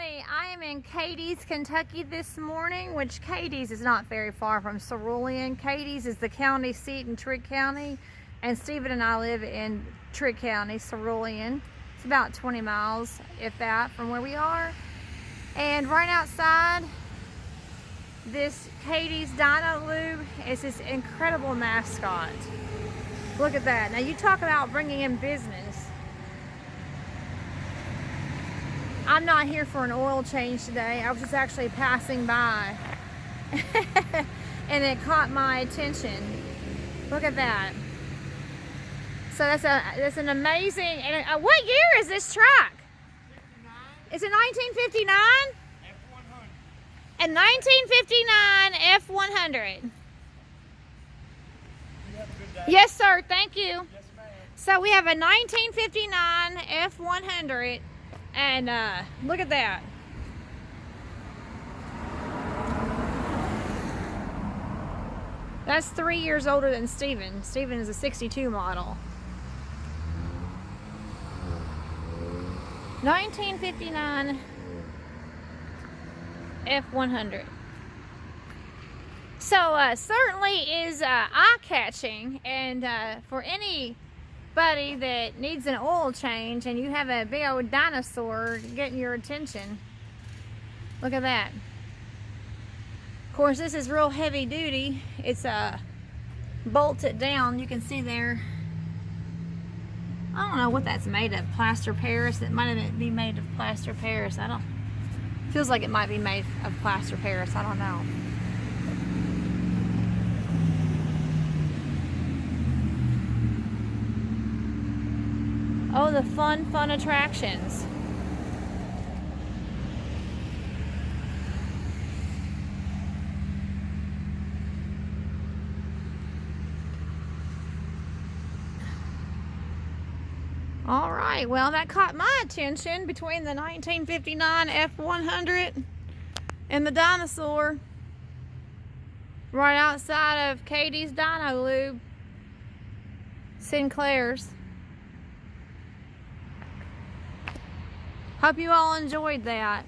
everybody. I am in CADIZ, Kentucky this morning, which CADIZ is not very far from Cerulean. CADIZ is the county seat in Trigg County, and Stephen and I live in Trigg County, Cerulean. It's about 20 miles, if that, from where we are. And right outside this CADIZ dinolube is this incredible mascot. Look at that. Now you talk about bringing in business. I'm not here for an oil change today. I was just actually passing by and it caught my attention. Look at that. So that's an amazing, and what year is this truck? 59. Is it 1959? F-100. A 1959 F-100. You have a good day. Yes, sir. Thank you. Yes, ma'am. So we have a 1959 F-100, and look at that. That's 3 years older than Steven. Steven is a 62 model. 1959 F-100. So certainly is eye-catching, and for anybody that needs an oil change and you have a big old dinosaur getting your attention, look at that. Of course, this is real heavy duty. It's bolted down. You can see there. I don't know what that's made of. Plaster Paris. It might be made of plaster Paris. Feels like it might be made of plaster Paris. I don't know. Oh, the fun attractions. All right, well, that caught my attention between the 1959 F-100 and the dinosaur right outside of CADIZ dinolube, Sinclair's. Hope you all enjoyed that.